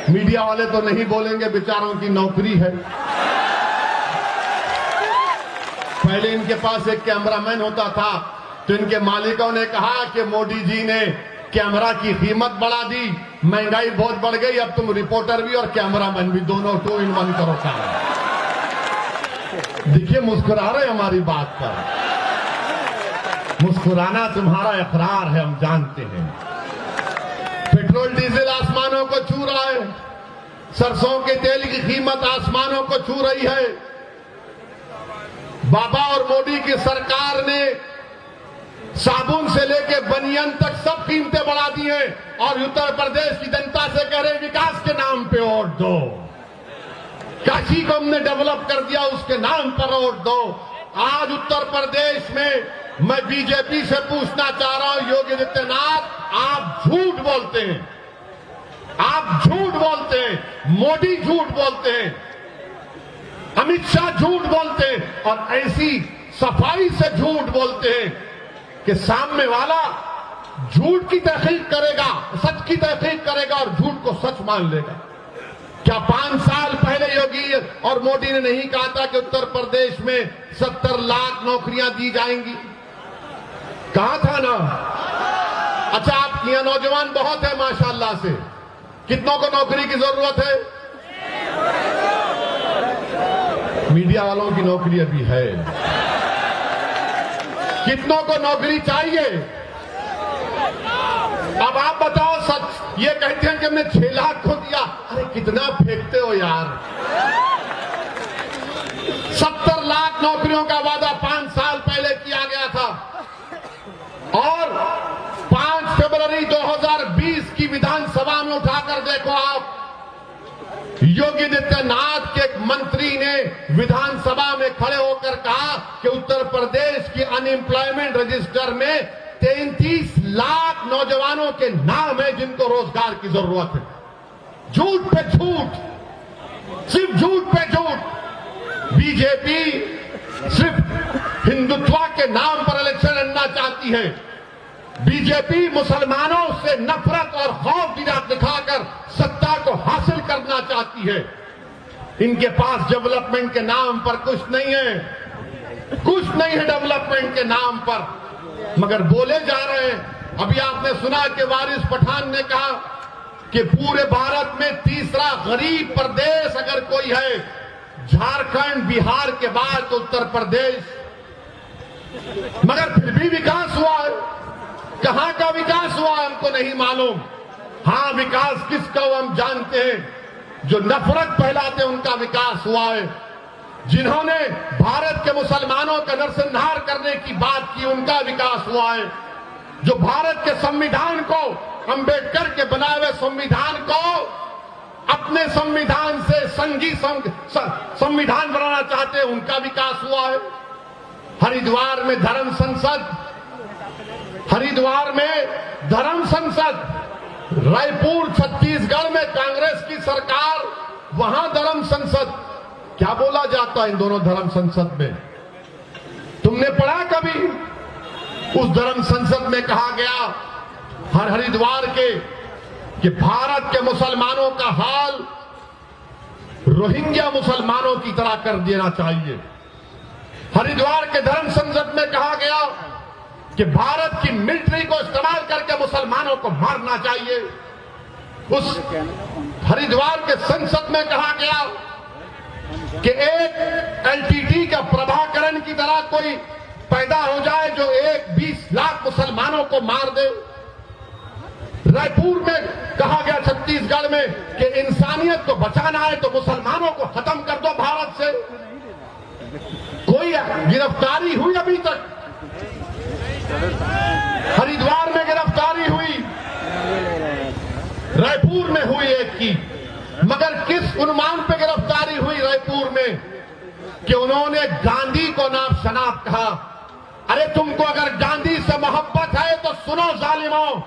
मीडिया वाले तो नहीं बोलेंगे, बेचारों की नौकरी है। पहले इनके पास एक कैमरामैन होता था तो इनके मालिकों ने कहा कि मोदी जी ने कैमरा की कीमत बढ़ा दी, महंगाई बहुत बढ़ गई, अब तुम रिपोर्टर भी और कैमरामैन भी दोनों 2 in 1 करो काम। देखिए मुस्कुरा रहे हमारी बात पर। मुस्कुराना तुम्हारा इकरार है, हम जानते हैं। पेट्रोल डीजल आसमानों को छू रहा है, सरसों के तेल की कीमत आसमानों को छू रही है। बाबा और मोदी की सरकार ने साबुन से लेके बनियान तक सब कीमतें बढ़ा दी हैं और उत्तर प्रदेश की जनता से कह रहे विकास के नाम पे वोट दो। काशी को हमने डेवलप कर दिया, उसके नाम पर वोट दो। आज उत्तर प्रदेश में मैं बीजेपी से पूछना चाह रहा हूं, योगी आदित्यनाथ, आप झूठ बोलते हैं, आप झूठ बोलते हैं, मोदी झूठ बोलते हैं, अमित शाह झूठ बोलते हैं और ऐसी सफाई से झूठ बोलते हैं कि सामने वाला झूठ की तहकीक करेगा, सच की तहकीक करेगा और झूठ को सच मान लेगा। क्या 5 साल पहले योगी और मोदी ने नहीं कहा था कि उत्तर प्रदेश में 70 लाख नौकरियां दी जाएंगी? कहा था ना? अच्छा, आपके यहां नौजवान बहुत है माशाल्लाह से, कितनों को नौकरी की जरूरत है? मीडिया वालों की नौकरी अभी है। कितनों को नौकरी चाहिए? अब आप बताओ सच। ये कहते हैं कि हमने 6 लाख को दिया। अरे कितना फेंकते हो यार। 70 लाख नौकरियों का वादा 5 साल पहले किया गया था और 5 फरवरी 2020 की विधानसभा में उठाकर देखो आप, योगी आदित्यनाथ के एक मंत्री ने विधानसभा में खड़े होकर कहा कि उत्तर प्रदेश की अनएम्प्लॉयमेंट रजिस्टर में 33 लाख नौजवानों के नाम है जिनको रोजगार की जरूरत है। झूठ पे झूठ, सिर्फ झूठ पे झूठ। बीजेपी सिर्फ हिंदुत्व के नाम पर इलेक्शन लड़ना चाहती है। बीजेपी मुसलमानों से नफरत और खौफ दिखाकर सत्ता को हासिल करना चाहती है। इनके पास डेवलपमेंट के नाम पर कुछ नहीं है, कुछ नहीं है डेवलपमेंट के नाम पर, मगर बोले जा रहे हैं। अभी आपने सुना कि वारिस पठान ने कहा कि पूरे भारत में तीसरा गरीब प्रदेश अगर कोई है, झारखंड बिहार के बाद तो उत्तर प्रदेश। मगर फिर भी विकास हुआ है। कहां का विकास हुआ हमको नहीं मालूम। हां, विकास किसका हुआ हम जानते हैं। जो नफरत फैलाते उनका विकास हुआ है। जिन्होंने भारत के मुसलमानों का नरसंहार करने की बात की उनका विकास हुआ है। जो भारत के संविधान को, अंबेडकर के बनाए हुए संविधान को अपने संविधान से संघी संविधान बनाना चाहते हैं, उनका विकास हुआ है। हरिद्वार में धर्म संसद, हरिद्वार में धर्म संसद, रायपुर छत्तीसगढ़ में कांग्रेस की सरकार, वहां धर्म संसद। क्या बोला जाता है इन दोनों धर्म संसद में? तुमने पढ़ा कभी? उस धर्म संसद में कहा गया हरिद्वार के कि भारत के मुसलमानों का हाल रोहिंग्या मुसलमानों की तरह कर देना चाहिए। हरिद्वार के धर्म संसद में कहा गया कि भारत की मिलिट्री को इस्तेमाल करके मुसलमानों को मारना चाहिए। उस हरिद्वार के संसद में कहा गया कि एक एलटीटी का प्रभाकरण की तरह कोई पैदा हो जाए जो 20 लाख मुसलमानों को मार दे। रायपुर में कहा गया छत्तीसगढ़ में कि इंसानियत को बचाना है तो मुसलमानों को खत्म कर दो भारत से। कोई गिरफ्तारी हुई अभी तक? हरिद्वार में गिरफ्तारी हुई, रायपुर में हुई एक की, मगर किस उन्मान पे गिरफ्तारी हुई रायपुर में कि उन्होंने गांधी को नाम शनाब कहा। अरे तुमको अगर गांधी से मोहब्बत है तो सुनो जालिमों,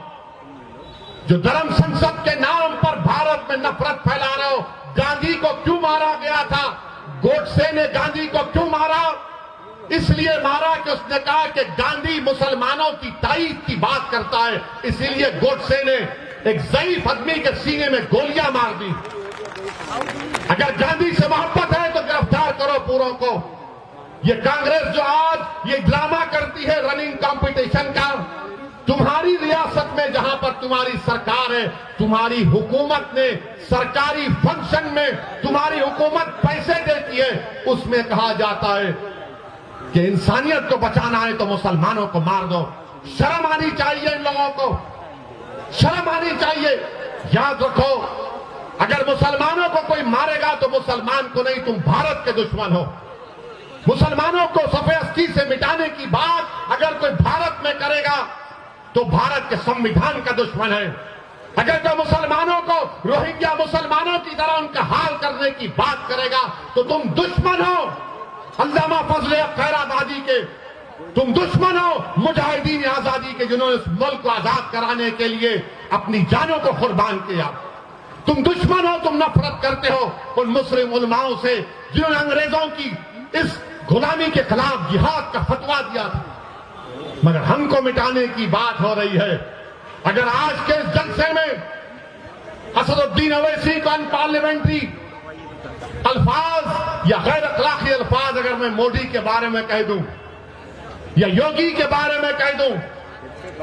जो धर्म संसद के नाम पर भारत में नफरत फैला रहे हो, गांधी को क्यों मारा गया था? गोडसे ने गांधी को क्यों मारा? इसलिए मारा कि उसने कहा कि गांधी मुसलमानों की ताईद की बात करता है, इसीलिए गोडसे ने एक ज़ईफ आदमी के सीने में गोलियां मार दी। अगर गांधी से मोहब्बत है तो गिरफ्तार करो पूरों को। ये कांग्रेस जो आज ये ड्रामा करती है रनिंग कंपटीशन का, तुम्हारी रियासत में जहां पर तुम्हारी सरकार है, तुम्हारी हुकूमत ने सरकारी फंक्शन में तुम्हारी हुकूमत पैसे देती है, उसमें कहा जाता है कि इंसानियत को बचाना है तो मुसलमानों को मार दो। शर्म आनी चाहिए इन लोगों को, शर्म आनी चाहिए। याद रखो, अगर मुसलमानों को कोई मारेगा तो मुसलमान को नहीं, तुम भारत के दुश्मन हो। मुसलमानों को सफेद से मिटाने की बात अगर कोई भारत में करेगा तो भारत के संविधान का दुश्मन है। अगर कोई मुसलमानों को रोहिंग्या मुसलमानों की तरह उनका हाल करने की बात करेगा तो तुम दुश्मन हो अल्लामा फजले खैराबादी के, तुम दुश्मन हो मुजाहिदीन आजादी के, जिन्होंने इस मुल्क को आजाद कराने के लिए अपनी जानों को कुर्बान किया। तुम दुश्मन हो, तुम नफरत करते हो उन मुस्लिम उलमाओं से जिन्होंने अंग्रेजों की इस गुलामी के खिलाफ जिहाद का फतवा दिया था। मगर हमको मिटाने की बात हो रही है। अगर आज के इस जलसे में असदुद्दीन ओवैसी को अनपार्लियामेंट्री अल्फाज या गैर अखलाकी अल्फाज अगर मैं मोदी के बारे में कह दूं या योगी के बारे में कह दूं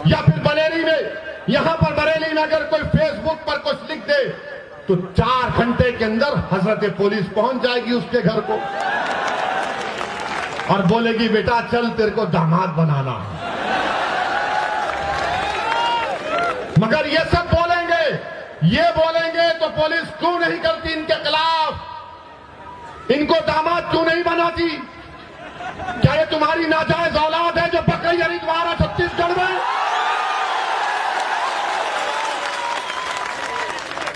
या फिर बरेली में, यहां पर बरेली में अगर कोई फेसबुक पर कुछ लिख दे तो 4 घंटे के अंदर हजरत पुलिस पहुंच जाएगी उसके घर को और बोलेगी बेटा चल तेरे को दामाद बनाना। मगर ये सब बोलेंगे, ये बोलेंगे तो पुलिस क्यों नहीं करती इनके खिलाफ? इनको दामाद क्यों नहीं बनाती? क्या ये तुम्हारी नाजायज औलाद है जो बकरी हरिद्वार छत्तीसगढ़ में?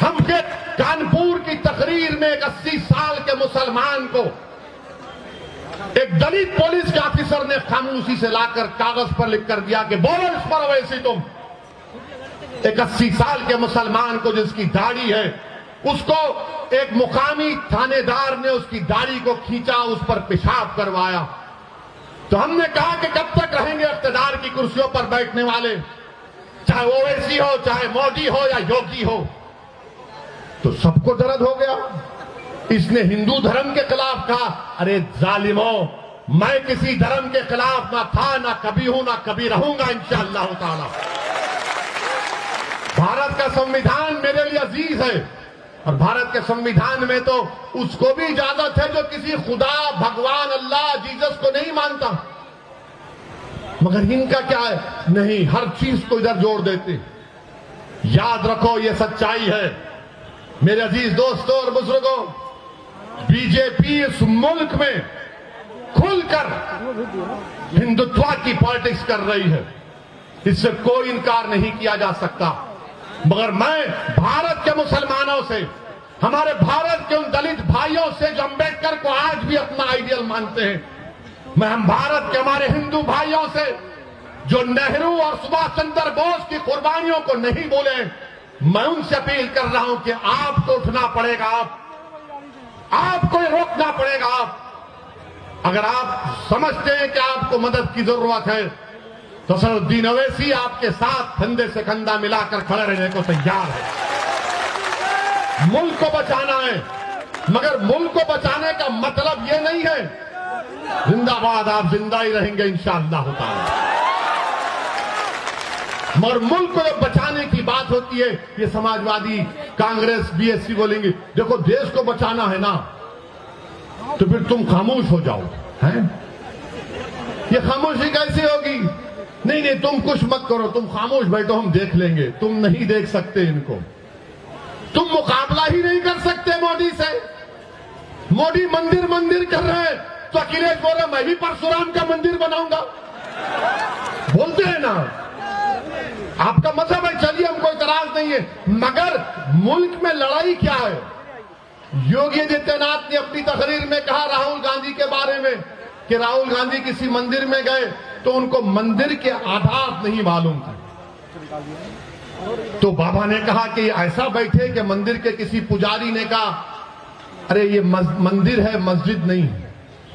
हम कानपुर की तकरीर में एक 80 साल के मुसलमान को एक दलित पुलिस के ऑफिसर ने खामोशी से लाकर कागज पर लिख कर दिया कि बोलो इस पर वैसे तुम। एक 80 साल के मुसलमान को जिसकी दाढ़ी है, उसको एक मुकामी थानेदार ने उसकी दाढ़ी को खींचा, उस पर पेशाब करवाया। तो हमने कहा कि कब तक रहेंगे इख्तिदार की कुर्सियों पर बैठने वाले, चाहे ओवैसी हो, चाहे मोदी हो या योगी हो। तो सबको दर्द हो गया। इसने हिंदू धर्म के खिलाफ कहा, अरे जालिमों, मैं किसी धर्म के खिलाफ ना था, ना कभी हूं, ना कभी रहूंगा इंशाअल्लाह ताला। भारत का संविधान मेरे लिए अजीज है और भारत के संविधान में तो उसको भी इजाजत है जो किसी खुदा, भगवान, अल्लाह, जीसस को नहीं मानता। मगर इनका क्या है? नहीं, हर चीज को इधर जोड़ देते। याद रखो, ये सच्चाई है मेरे अजीज दोस्तों और बुजुर्गों। बीजेपी इस मुल्क में खुलकर हिंदुत्व की पॉलिटिक्स कर रही है, इससे कोई इनकार नहीं किया जा सकता। मगर मैं भारत के मुसलमानों से, हमारे भारत के उन दलित भाइयों से जो अंबेडकर को आज भी अपना आइडियल मानते हैं, हम भारत के हमारे हिंदू भाइयों से जो नेहरू और सुभाष चंद्र बोस की कुर्बानियों को नहीं बोले, मैं उनसे अपील कर रहा हूं कि आपको उठना पड़ेगा, आपको रोकना पड़ेगा। अगर आप समझते हैं कि आपको मदद की जरूरत है तो असदुद्दीन ओवैसी आपके साथ कंधे से कंधा मिलाकर खड़े रहने को तैयार है। मुल्क को बचाना है, मगर मुल्क को बचाने का मतलब ये नहीं है जिंदाबाद, आप जिंदा ही रहेंगे इंशाअल्लाह ताला। मगर मुल्क को जब बचाने की बात होती है, ये समाजवादी, कांग्रेस, बीएसपी बोलेंगे देखो देश को बचाना है ना, तो फिर तुम खामोश हो जाओ। हैं? ये खामोशी कैसे होगी? नहीं नहीं, तुम कुछ मत करो, तुम खामोश बैठो, हम देख लेंगे। तुम नहीं देख सकते इनको, तुम मुकाबला ही नहीं कर सकते मोदी से। मोदी मंदिर मंदिर कर रहे हैं तो अखिलेश बोल रहे मैं भी परशुराम का मंदिर बनाऊंगा। बोलते हैं ना, आपका मजहब है, चलिए हमको इतराज नहीं है, मगर मुल्क में लड़ाई क्या है? योगी आदित्यनाथ ने अपनी तकरीर में कहा राहुल गांधी के बारे में कि राहुल गांधी किसी मंदिर में गए तो उनको मंदिर के आधार नहीं मालूम थे। तो बाबा ने कहा कि ऐसा बैठे कि मंदिर के किसी पुजारी ने कहा, अरे ये मंदिर है, मस्जिद नहीं।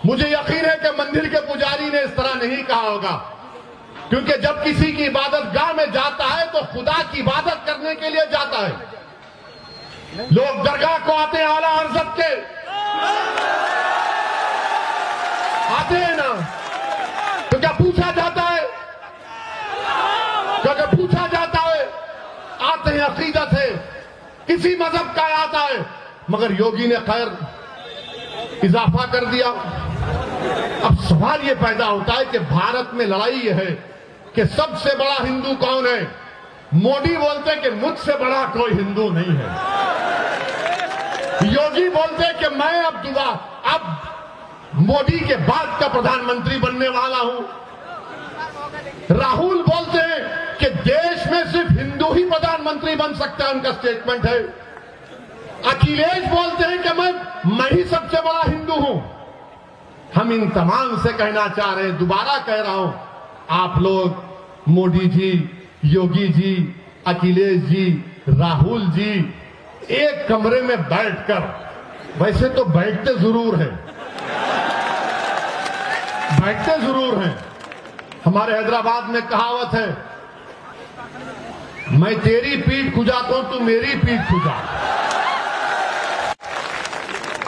मुझे यकीन है कि मंदिर के पुजारी ने इस तरह नहीं कहा होगा, क्योंकि जब किसी की इबादत गाह में जाता है तो खुदा की इबादत करने के लिए जाता है। लोग दरगाह को आते हैं आला हज़रत के, आते हैं ना, तो क्या पूछा जाता है? क्या पूछा जाता है? आते हैं, अकीदत है, किसी मजहब का आता है। मगर योगी ने खैर इजाफा कर दिया। अब सवाल यह पैदा होता है कि भारत में लड़ाई यह है कि सबसे बड़ा हिंदू कौन है? मोदी बोलते हैं कि मुझसे बड़ा कोई हिंदू नहीं है। योगी बोलते हैं कि मैं अब मोदी के बाद का प्रधानमंत्री बनने वाला हूं। राहुल बोलते हैं कि देश में सिर्फ हिंदू ही प्रधानमंत्री बन सकता है, उनका स्टेटमेंट है। अखिलेश बोलते हैं कि मैं ही सबसे बड़ा हिंदू हूं। हम इन तमाम से कहना चाह रहे हैं, दोबारा कह रहा हूं, आप लोग मोदी जी, योगी जी, अखिलेश जी, राहुल जी एक कमरे में बैठकर, वैसे तो बैठते जरूर हैं, बैठते जरूर हैं। हमारे हैदराबाद में कहावत है, मैं तेरी पीठ खुजाता हूं, तू मेरी पीठ खुजा,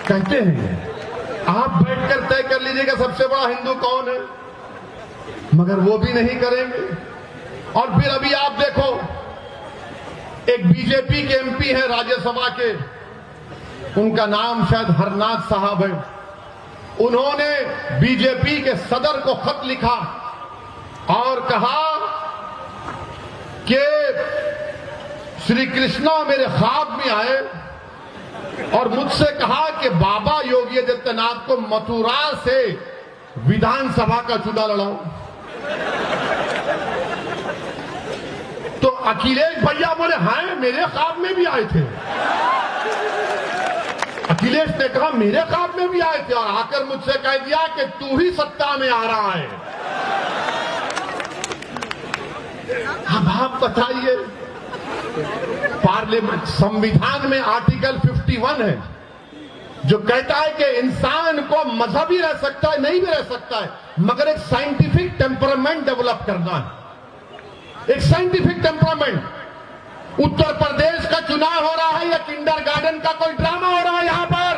कहते हैं। आप बैठकर तय कर लीजिएगा सबसे बड़ा हिंदू कौन है, मगर वो भी नहीं करेंगे। और फिर अभी आप देखो, एक बीजेपी के एमपी हैं राज्यसभा के, उनका नाम शायद हरनाथ साहब है। उन्होंने बीजेपी के सदर को खत लिखा और कहा कि श्री कृष्णा मेरे ख्वाब में आए और मुझसे कहा कि बाबा योगी आदित्यनाथ को मथुरा से विधानसभा का चुनाव लड़ाओ। तो अखिलेश भैया बोले, हाँ मेरे ख्वाब में भी आए थे। अखिलेश ने कहा मेरे ख्वाब में भी आए थे, और आकर मुझसे कह दिया कि तू ही सत्ता में आ रहा है। अब आप बताइए, पार्लियामेंट संविधान में आर्टिकल 51 है जो कहता है कि इंसान को मजहबी रह सकता है, नहीं भी रह सकता है, मगर एक साइंटिफिक टेम्परामेंट डेवलप करना है, एक साइंटिफिक टेम्परामेंट। उत्तर प्रदेश का चुनाव हो रहा है या किंडरगार्टन का कोई ड्रामा हो रहा है यहां पर?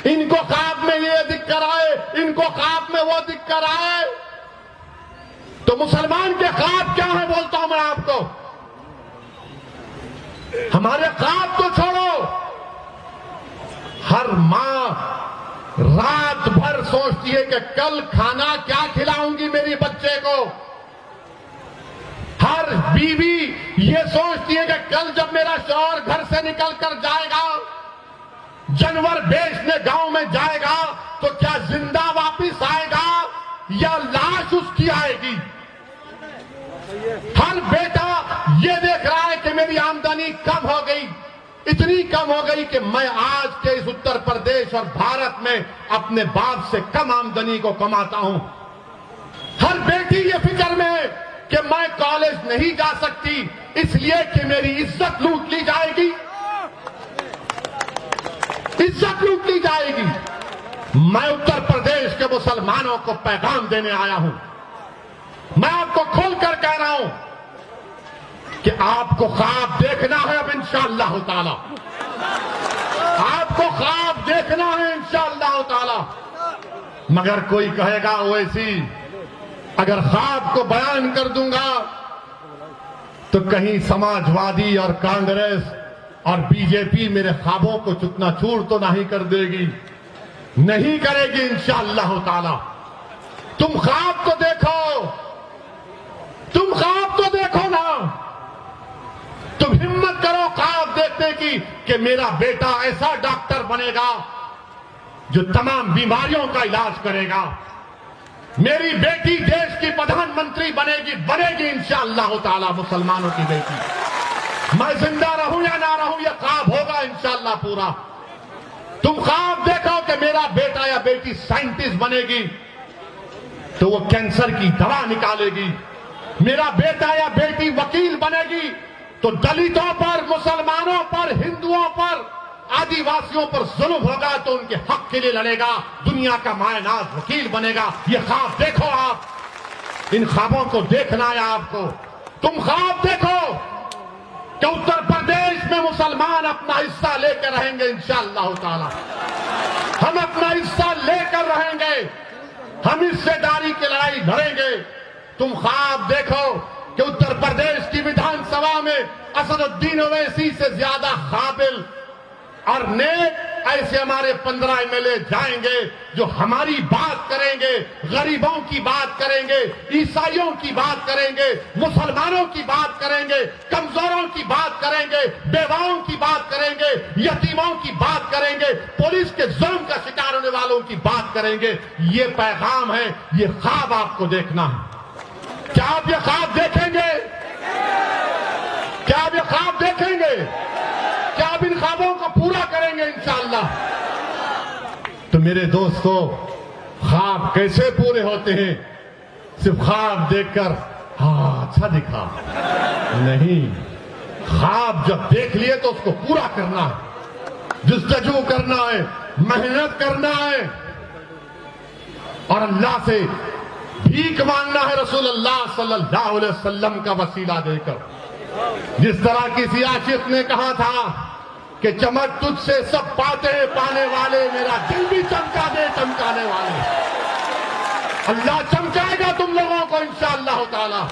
इनको ख्वाब में ये दिख कर आए, इनको ख्वाब में वो दिख कर आए। तो मुसलमान के ख्वाब क्या है बोलता हूं मैं आपको। हमारे ख्वाब तो छोड़ो, हर मां रात भर सोचती है कि कल खाना क्या खिलाऊंगी मेरी बच्चे को। हर बीवी ये सोचती है कि कल जब मेरा शौहर घर से निकल कर जाएगा, जानवर बेचने गांव में जाएगा, तो क्या जिंदा वापिस आएगा या लाश उसकी आएगी। हर बेटा ये देख रहा है कि मेरी आमदनी कम हो गई, इतनी कम हो गई कि मैं आज के इस उत्तर प्रदेश और भारत में अपने बाप से कम आमदनी को कमाता हूं। हर बेटी ये फिक्र में है कि मैं कॉलेज नहीं जा सकती इसलिए कि मेरी इज्जत लूट ली जाएगी, इज्जत लूट ली जाएगी। मैं उत्तर प्रदेश के मुसलमानों को पैगाम देने आया हूं। मैं आपको खोलकर कह रहा हूं कि आपको ख्वाब देखना है अब इंशाअल्लाह ताला, आपको ख्वाब देखना है इंशाअल्लाह ताला। मगर कोई कहेगा ओवैसी अगर ख्वाब को बयान कर दूंगा तो कहीं समाजवादी और कांग्रेस और बीजेपी मेरे ख्वाबों को चूर तो नहीं कर देगी। नहीं करेगी इंशाअल्लाह ताला। तुम ख्वाब तो देखो, तुम ख्वाब तो देखो ना, तुम हिम्मत करो ख्वाब देखने की कि मेरा बेटा ऐसा डॉक्टर बनेगा जो तमाम बीमारियों का इलाज करेगा, मेरी बेटी देश की प्रधानमंत्री बनेगी इंशाअल्लाह ताला। मुसलमानों की बेटी, मैं जिंदा रहूं या ना रहूं यह ख्वाब होगा इंशाअल्लाह पूरा। तुम ख्वाब देखो कि मेरा बेटा या बेटी साइंटिस्ट बनेगी तो वो कैंसर की दवा निकालेगी, मेरा बेटा या बेटी वकील बनेगी तो दलितों पर, मुसलमानों पर, हिंदुओं पर, आदिवासियों पर जुल्म होगा तो उनके हक के लिए लड़ेगा, दुनिया का मायनाज वकील बनेगा। ये ख्वाब देखो आप, इन ख्वाबों को देखना है आपको। तुम ख्वाब देखो कि उत्तर प्रदेश में मुसलमान अपना हिस्सा लेकर रहेंगे इंशाअल्लाह ताला। हम अपना हिस्सा लेकर रहेंगे, हम हिस्सेदारी की लड़ाई लड़ेंगे। तुम ख्वाब देखो कि उत्तर प्रदेश की विधानसभा में असदुद्दीन ओवैसी से ज्यादा काबिल और नेक ऐसे हमारे 15 एमएलए जाएंगे जो हमारी बात करेंगे, गरीबों की बात करेंगे, ईसाइयों की बात करेंगे, मुसलमानों की बात करेंगे, कमजोरों की बात करेंगे, बेवाओं की बात करेंगे, यतीमों की बात करेंगे, पुलिस के जुल्म का शिकार होने वालों की बात करेंगे। ये पैगाम है, ये ख्वाब आपको देखना है। क्या आप ये ख्वाब देखेंगे? क्या आप ये ख्वाब देखेंगे? क्या आप इन ख्वाबों को पूरा करेंगे इंशाअल्लाह? तो मेरे दोस्तों, ख्वाब कैसे पूरे होते हैं? सिर्फ ख्वाब देखकर हाँ अच्छा दिखा नहीं, ख्वाब जब देख लिए तो उसको पूरा करना है, जस्तजू करना है, मेहनत करना है और अल्लाह से भीख मांगना है रसूलुल्लाह सल्लल्लाहु अलैहि वसल्लम का वसीला देकर। जिस तरह किसी आशिक ने कहा था कि चमक तुझसे सब पाते हैं पाने वाले, मेरा दिल भी चमका दे चमकाने वाले। अल्लाह चमकाएगा तुम लोगों को इंशाअल्लाह ताला।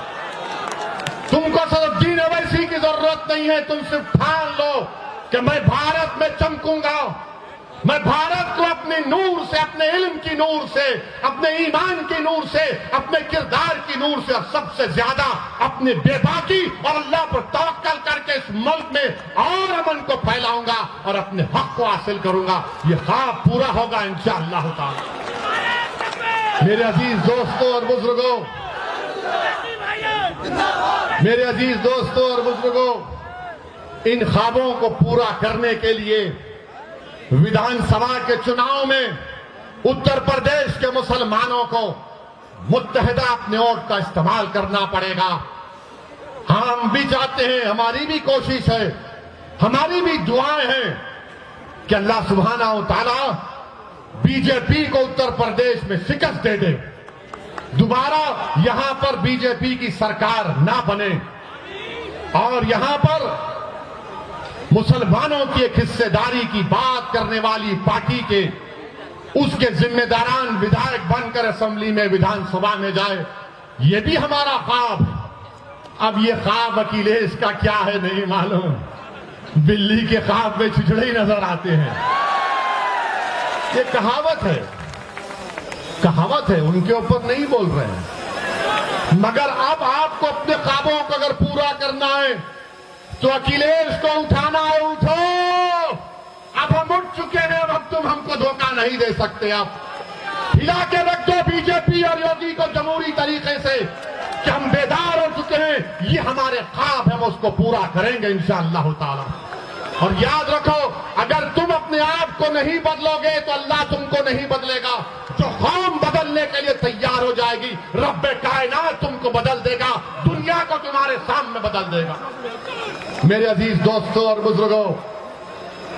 तुमको असदुद्दीन ओवैसी की जरूरत नहीं है, तुम सिर्फ ठान लो कि मैं भारत में चमकूंगा, मैं भारत को अपने नूर से, अपने इल्म की नूर से, अपने ईमान की नूर से, अपने किरदार की नूर से और सबसे ज्यादा अपने बेबाकी और अल्लाह पर तवक्कल करके इस मुल्क में और अमन को फैलाऊंगा और अपने हक को हासिल करूंगा। ये ख्वाब पूरा होगा इंशाअल्लाह ताला। मेरे अजीज दोस्तों और बुजुर्गों, मेरे अजीज दोस्तों और बुजुर्गों, इन ख्वाबों को पूरा करने के लिए विधानसभा के चुनाव में उत्तर प्रदेश के मुसलमानों को मुत्तहिदा अपने वोट का इस्तेमाल करना पड़ेगा। हम भी चाहते हैं, हमारी भी कोशिश है, हमारी भी दुआएं हैं कि अल्लाह सुब्हानहू व तआला बीजेपी को उत्तर प्रदेश में शिकस्त दे दे, दोबारा यहां पर बीजेपी की सरकार ना बने और यहां पर मुसलमानों की एक हिस्सेदारी की बात करने वाली पार्टी के उसके जिम्मेदारान विधायक बनकर असेंबली में, विधानसभा में जाए। ये भी हमारा ख्वाब। अब ये ख्वाब अखिलेश का क्या है नहीं मालूम, बिल्ली के ख्वाब में छिछड़े ही नजर आते हैं। ये कहावत है, कहावत है, उनके ऊपर नहीं बोल रहे हैं। मगर अब आपको अपने ख्वाबों को अगर पूरा करना है तो अखिलेश को उठाना है, उठो। अब हम उठ चुके हैं, अब तुम हमको धोखा नहीं दे सकते। आप हिला के रख दो बीजेपी और योगी को जमहूरी तरीके से कि हम बेदार हो चुके हैं। ये हमारे ख्वाब है, हम उसको पूरा करेंगे इंशाअल्लाह ताला। और याद रखो, अगर तुम अपने आप को नहीं बदलोगे तो अल्लाह तुमको नहीं बदलेगा। जो कौम बदलने के लिए तैयार हो जाएगी, रब्बे कायनात तुमको बदल देगा, दुनिया को तुम्हारे सामने बदल देगा। मेरे अजीज दोस्तों और बुजुर्गों,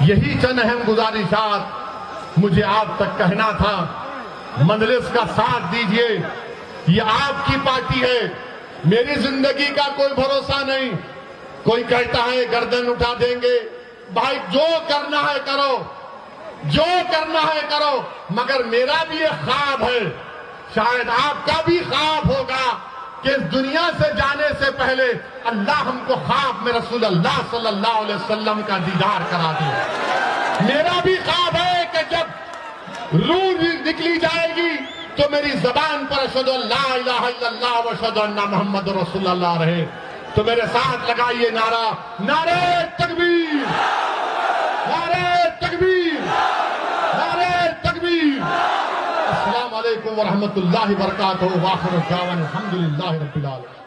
यही चंद अहम गुजारिशात मुझे आप तक कहना था। मजलिस का साथ दीजिए, ये आपकी पार्टी है, मेरी जिंदगी का कोई भरोसा नहीं। कोई कहता है गर्दन उठा देंगे, भाई जो करना है करो, जो करना है करो, मगर मेरा भी ये ख्वाब है, शायद आपका भी ख्वाब होगा कि इस दुनिया से जाने से पहले अल्लाह हमको ख्वाब में रसूलुल्लाह सल्लल्लाहु अलैहि वसल्लम का दीदार करा दे। मेरा भी ख्वाब है कि जब रूह निकली जाएगी तो मेरी जबान पर अशहदु अल्ला इलाहा इल्लल्लाह व अशहदु अन्ना मुहम्मदुर रसूलुल्लाह रहे। तो मेरे साथ लगाइए नारा, नारे तकबीर, नारे तकबीर, नारे तकबीर। अस्सलाम वालेकुम व रहमतुल्लाहि व बरकातहू। व आखिर दावाना अल्हम्दुलिल्लाहि रब्बिल आलमीन।